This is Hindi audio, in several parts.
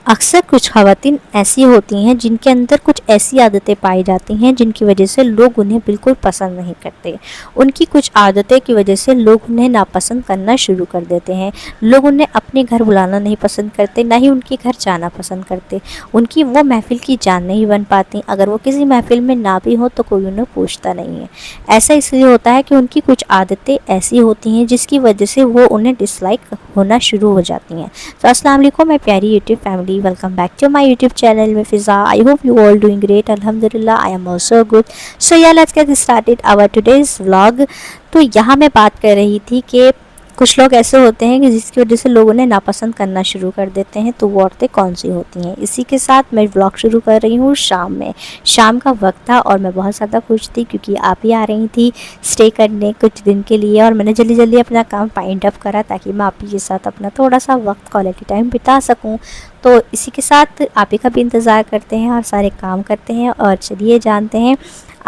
अक्सर कुछ ख़वातीन ऐसी होती हैं जिनके अंदर कुछ ऐसी आदतें पाई जाती हैं जिनकी वजह से लोग उन्हें बिल्कुल पसंद नहीं करते। उनकी कुछ आदतें की वजह से लोग उन्हें नापसंद करना शुरू कर देते हैं। लोग उन्हें अपने घर बुलाना नहीं पसंद करते, ना ही उनके घर जाना पसंद करते। उनकी वो महफ़िल की जान नहीं बन पाती। अगर वो किसी महफ़िल में ना भी हो तो कोई उन्हें पूछता नहीं है। ऐसा इसलिए होता है कि उनकी कुछ आदतें ऐसी होती हैं जिसकी वजह से वो उन्हें डिसलाइक होना शुरू हो जाती हैं। तो अस्सलाम वालेकुम, मैं प्यारी YouTube family, welcome back to my YouTube channel में Fiza. I hope you all doing great, अल्हम्दुलिल्लाह I am also good. So yeah let's get started our today's vlog. तो यहाँ मैं बात कर रही थी कि कुछ लोग ऐसे होते हैं कि जिसकी वजह से लोग उन्हें नापसंद करना शुरू कर देते हैं। तो वो औरतें कौन सी होती हैं, इसी के साथ मैं व्लॉग शुरू कर रही हूँ शाम में। शाम का वक्त था और मैं बहुत ज़्यादा खुश थी क्योंकि आप ही आ रही थी स्टे करने कुछ दिन के लिए, और मैंने जल्दी जल्दी अपना काम वाइंड अप करा ताकि मैं आप ही के साथ अपना थोड़ा सा वक्त क्वालिटी टाइम बिता सकूँ। तो इसी के साथ आप ही का भी इंतज़ार करते हैं और सारे काम करते हैं। और चलिए जानते हैं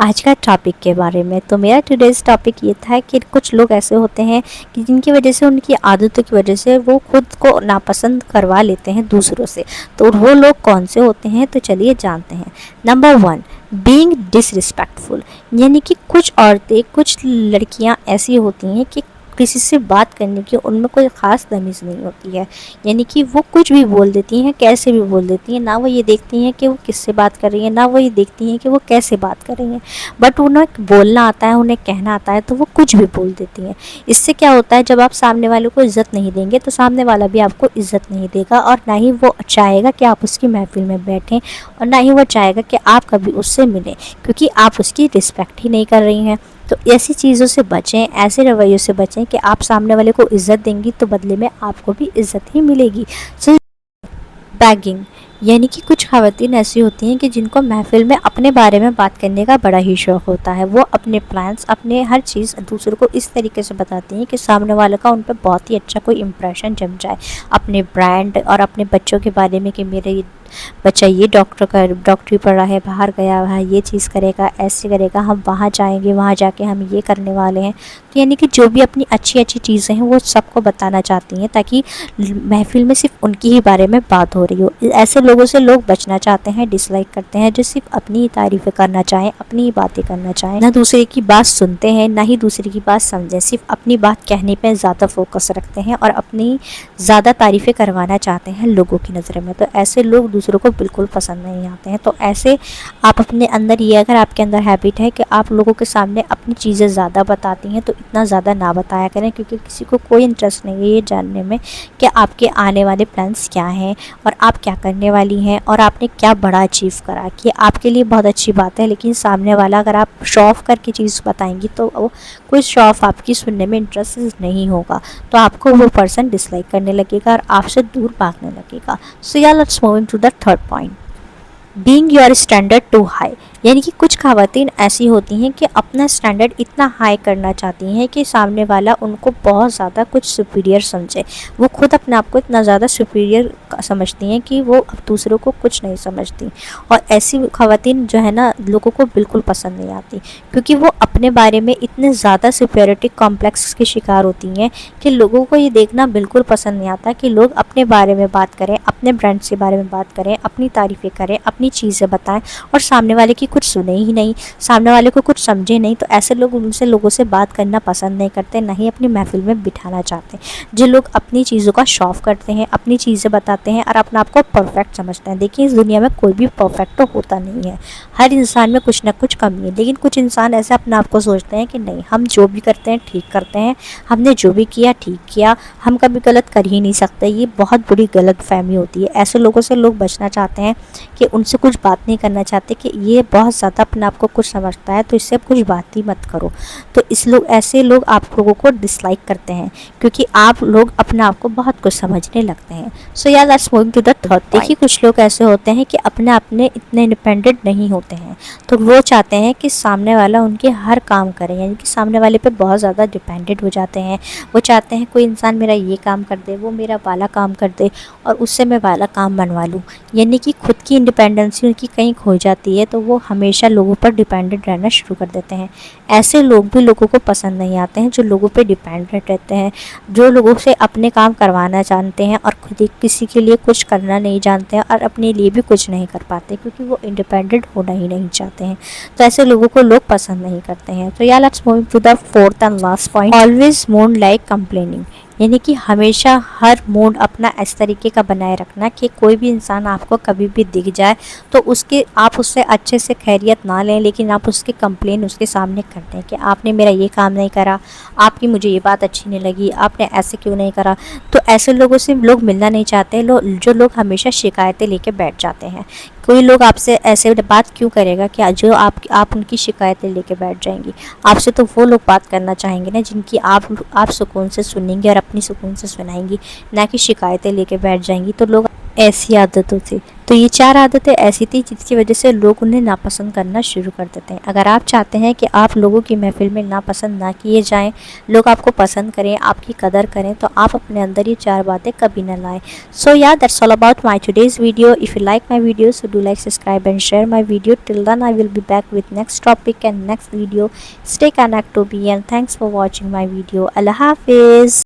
आज का टॉपिक के बारे में। तो मेरा टुडेज़ टॉपिक ये था कि कुछ लोग ऐसे होते हैं कि जिनकी वजह से, उनकी आदतों की वजह से वो खुद को नापसंद करवा लेते हैं दूसरों से। तो वो लोग कौन से होते हैं, तो चलिए जानते हैं। Number 1, being disrespectful. यानी कि कुछ औरतें, कुछ लड़कियां ऐसी होती हैं कि किसी से बात करने की उनमें कोई ख़ास तमीज़ नहीं होती है। यानी कि वो कुछ भी बोल देती हैं, कैसे भी बोल देती हैं। ना वो ये देखती हैं कि वो किससे बात कर रही हैं, ना वो ये देखती हैं कि वो कैसे बात कर रही हैं। बट उन्हें बोलना आता है, उन्हें कहना आता है, तो वो कुछ भी बोल देती हैं। इससे क्या होता है, जब आप सामने वाले को इज़्ज़त नहीं देंगे तो सामने वाला भी आपको इज़्ज़त नहीं देगा, और ना ही वो चाहेगा कि आप उसकी महफ़िल में बैठें, और ना ही वो चाहेगा कि आप कभी उससे मिलें, क्योंकि आप उसकी रिस्पेक्ट ही नहीं कर रही हैं। तो ऐसी चीज़ों से बचें, ऐसे रवैयों से बचें कि आप सामने वाले को इज़्ज़त देंगी तो बदले में आपको भी इज़्ज़त ही मिलेगी। सो बैगिंग, यानी कि कुछ ख़वातीन ऐसी होती हैं कि जिनको महफ़िल में अपने बारे में बात करने का बड़ा ही शौक़ होता है। वो अपने प्लान्स, अपने हर चीज़ दूसरों को इस तरीके से बताती हैं कि सामने वाले का उन पर बहुत ही अच्छा कोई इम्प्रेशन जम जाए। अपने ब्रांड और अपने बच्चों के बारे में कि मेरे बच्चा ये डॉक्टरी पढ़ रहा है, बाहर गया हुआ है, ये चीज़ करेगा, ऐसे करेगा, हम वहाँ जाएंगे, वहाँ जाके हम ये करने वाले हैं। तो यानी कि जो भी अपनी अच्छी अच्छी चीज़ें हैं वो सबको बताना चाहती हैं ताकि महफ़िल में सिर्फ उनकी ही बारे में बात हो रही हो। ऐसे लोगों से लोग बचना चाहते हैं, डिसलाइक करते हैं, जो सिर्फ अपनी ही तारीफ़ें करना चाहें, अपनी ही बातें करना चाहें, ना दूसरे की बात सुनते हैं, ना ही दूसरे की बात समझें, सिर्फ अपनी बात कहने पर ज़्यादा फोकस रखते हैं और अपनी ज़्यादा तारीफ़ें करवाना चाहते हैं लोगों की नज़र में। तो ऐसे लोग दूसरों को बिल्कुल पसंद नहीं आते हैं। तो ऐसे आप अपने अंदर, ये अगर आपके अंदर हैबिट है कि आप लोगों के सामने अपनी चीज़ें ज़्यादा बताती हैं, तो इतना ज़्यादा ना बताया करें, क्योंकि किसी को कोई इंटरेस्ट नहीं है ये जानने में कि आपके आने वाले प्लान्स क्या हैं और आप क्या करने वाली हैं और आपने क्या बड़ा अचीव करा। कि आपके लिए बहुत अच्छी बात है, लेकिन सामने वाला अगर आप शो ऑफ करके चीज़ बताएंगी तो वो कोई शो ऑफ आपकी सुनने में इंटरेस्ट नहीं होगा, तो आपको वो पर्सन डिसलाइक करने लगेगा और आपसे दूर भागने लगेगा। So yeah let's move to the third point, being your standard too high. यानी कि कुछ ख़वातीन ऐसी होती हैं कि अपना स्टैंडर्ड इतना हाई करना चाहती हैं कि सामने वाला उनको बहुत ज़्यादा कुछ सुपीरियर समझे। वो खुद अपने आप को इतना ज़्यादा सुपीरियर समझती हैं कि वो अब दूसरों को कुछ नहीं समझती। और ऐसी ख़वातीन जो है ना, लोगों को बिल्कुल पसंद नहीं आती, क्योंकि वो अपने बारे में इतने ज़्यादा सुपीरियरिटी कॉम्प्लेक्स की शिकार होती हैं कि लोगों को ये देखना बिल्कुल पसंद नहीं आता कि लोग अपने बारे में बात करें, अपने ब्रांड्स के बारे में बात करें, अपनी तारीफ़ें करें, अपनी चीज़ें बताएं, और सामने वाले की कुछ सुने ही नहीं, सामने वाले को कुछ समझे नहीं। तो ऐसे लोग उनसे लोगों से बात करना पसंद नहीं करते, ना ही अपनी महफ़िल में बिठाना चाहते। जो लोग अपनी चीज़ों का शो ऑफ करते हैं, अपनी चीज़ें बताते हैं और अपने आप को परफेक्ट समझते हैं। देखिए, इस दुनिया में कोई भी परफेक्ट तो होता नहीं है, हर इंसान में कुछ ना कुछ कमी है। लेकिन कुछ इंसान ऐसे अपने आप को सोचते हैं कि नहीं, हम जो भी करते हैं ठीक करते हैं, हमने जो भी किया ठीक किया, हम कभी गलत कर ही नहीं सकते। ये बहुत बड़ी गलतफहमी होती है। ऐसे लोगों से लोग बचना चाहते हैं कि उनसे कुछ बात नहीं करना चाहते कि ये बहुत ज़्यादा अपने आप को कुछ समझता है, तो इससे कुछ बात ही मत करो। तो ऐसे लोग आप लोगों को डिसलाइक करते हैं, क्योंकि आप लोग अपने आप को बहुत कुछ समझने लगते हैं। So yeah let's move to the third. देखिए, कुछ लोग ऐसे होते हैं कि अपने आप में इतने इंडिपेंडेंट नहीं होते हैं, तो वो चाहते हैं कि सामने वाला उनके हर काम करे, यानी कि सामने वाले पे बहुत ज़्यादा डिपेंडेंट हो जाते हैं। वो चाहते हैं कोई इंसान मेरा ये काम कर दे, वो मेरा वाला काम कर दे और उससे मैं वाला काम बनवा लूँ। यानी कि खुद की इंडिपेंडेंसी उनकी कहीं खो जाती है, तो वो हमेशा लोगों पर डिपेंडेंट रहना शुरू कर देते हैं। ऐसे लोग भी लोगों को पसंद नहीं आते हैं जो लोगों पे डिपेंडेंट रहते हैं, जो लोगों से अपने काम करवाना जानते हैं और खुद ही किसी के लिए कुछ करना नहीं जानते हैं और अपने लिए भी कुछ नहीं कर पाते क्योंकि वो इंडिपेंडेंट होना ही नहीं चाहते हैं। तो ऐसे लोगों को लोग पसंद नहीं करते हैं। तो yeah let's move to the fourth and last point, always mood like complaining. यानी कि हमेशा हर मूड अपना इस तरीके का बनाए रखना कि कोई भी इंसान आपको कभी भी दिख जाए तो उसके आप उससे अच्छे से खैरियत ना लें, लेकिन आप उसके कंप्लेन उसके सामने कर दें कि आपने मेरा ये काम नहीं करा, आपकी मुझे ये बात अच्छी नहीं लगी, आपने ऐसे क्यों नहीं करा। तो ऐसे लोगों से लोग मिलना नहीं चाहते, जो लोग हमेशा शिकायतें लेके बैठ जाते हैं। कोई लोग आपसे ऐसे बात क्यों करेगा कि जो आप उनकी शिकायतें लेके बैठ जाएंगी। आपसे तो वो लोग बात करना चाहेंगे ना जिनकी आप सुकून से सुनेंगे और अपनी सुकून से सुनाएंगी, ना कि शिकायतें लेके बैठ जाएंगी। तो लोग ऐसी आदतों से, तो ये 4 आदतें ऐसी थी जिसकी वजह से लोग उन्हें नापसंद करना शुरू कर देते हैं। अगर आप चाहते हैं कि आप लोगों की महफिल में नापसंद ना किए जाएं, लोग आपको पसंद करें, आपकी कदर करें, तो आप अपने अंदर ये 4 बातें कभी ना लाएं। So yeah that's all about my today's video. If you like my video so do like, subscribe and share my video. Till then I will be back with next topic and next video. Stay connected to me and thanks for watching my video. अल्लाह हाफिज़।